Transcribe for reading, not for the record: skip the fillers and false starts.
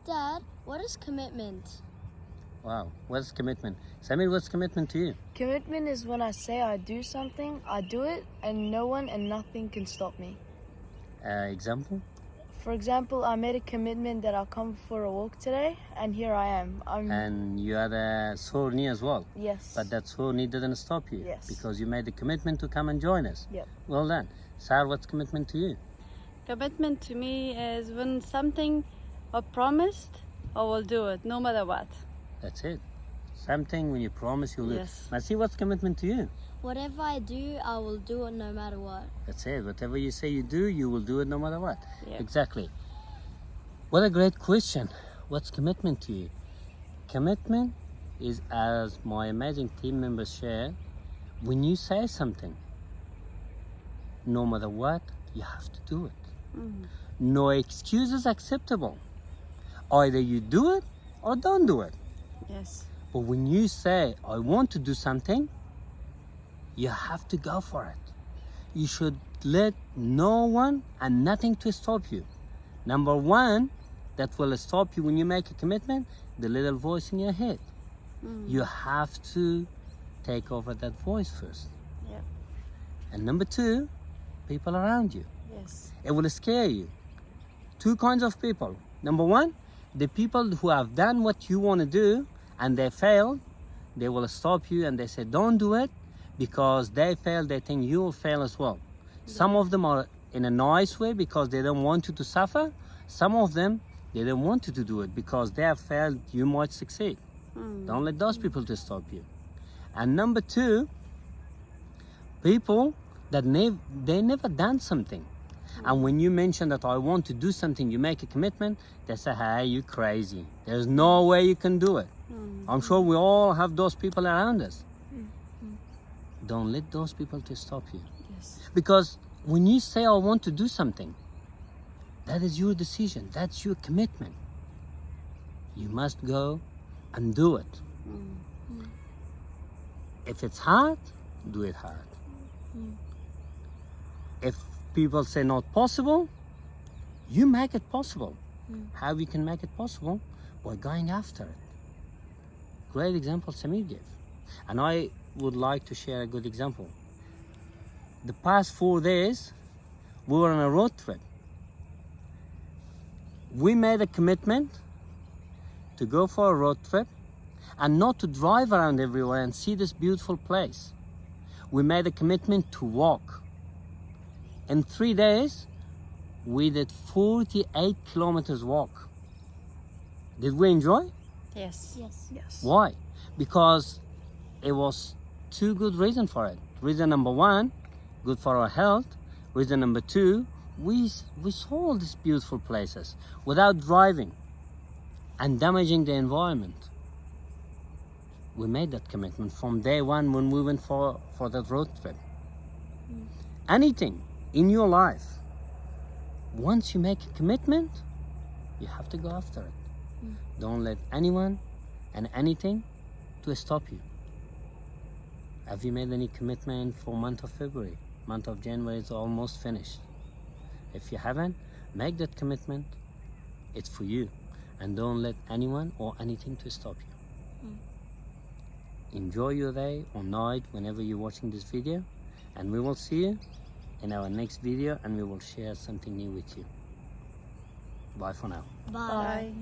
Dad, what is commitment? Wow, what's commitment? Samir, what's commitment to you? Commitment is when I say I do something, I do it, and no one and nothing can stop me. Example? For example, I made a commitment that I'll come for a walk today, and here I am. And you had a sore knee as well. Yes. But that sore knee didn't stop you. Yes. Because you made the commitment to come and join us. Yep. Well done. Sar, what's commitment to you? Commitment to me is when something I promised, I will do it no matter what. That's it. Something when you promise you'll do. Yes. Masi, what's commitment to you? Whatever I do, I will do it no matter what. That's it. Whatever you say you do, you will do it no matter what. Yep. Exactly. What a great question. What's commitment to you? Commitment is, as my amazing team members share, when you say something, no matter what, you have to do it. No excuses acceptable. Either you do it or don't do it. Yes. But when you say, I want to do something, you have to go for it. You should let no one and nothing to stop you. Number one, that will stop you when you make a commitment, the little voice in your head. You have to take over that voice first. Yep. And number two, people around you. Yes. It will scare you. Two kinds of people. Number one, the people who have done what you want to do and they failed, they will stop you and they say, don't do it, because they failed, they think you will fail as well. Some of them are in a nice way because they don't want you to suffer. Some of them, they don't want you to do it because they have failed, you might succeed. Don't let those people to stop you. And number two, people that they never done something. And when you mention that I want to do something, you make a commitment, they say, hey, you crazy. There's no way you can do it. I'm sure we all have those people around us. Don't let those people to stop you. Yes. Because when you say, I want to do something, that is your decision. That's your commitment. You must go and do it. If it's hard, do it hard. If people say not possible, you make it possible. How you can make it possible? By going after it. Great example Samir gave. And I would like to share a good example. The past 4 days, we were on a road trip. We made a commitment to go for a road trip and not to drive around everywhere and see this beautiful place. We made a commitment to walk. In 3 days, we did 48 kilometers walk. Did we enjoy? Yes. Yes. Yes. Why? Because it was two good reasons for it. Reason number one, good for our health. Reason number two, we saw all these beautiful places without driving and damaging the environment. We made that commitment from day one when we went for that road trip. Anything in your life, once you make a commitment, you have to go after it. Don't let anyone and anything to stop you. Have you made any commitment for month of February? Month of January is almost finished. If you haven't, make that commitment. It's for you. And don't let anyone or anything to stop you. Enjoy your day or night whenever you're watching this video. And we will see you in our next video and we will share something new with you. Bye for now. Bye. Bye.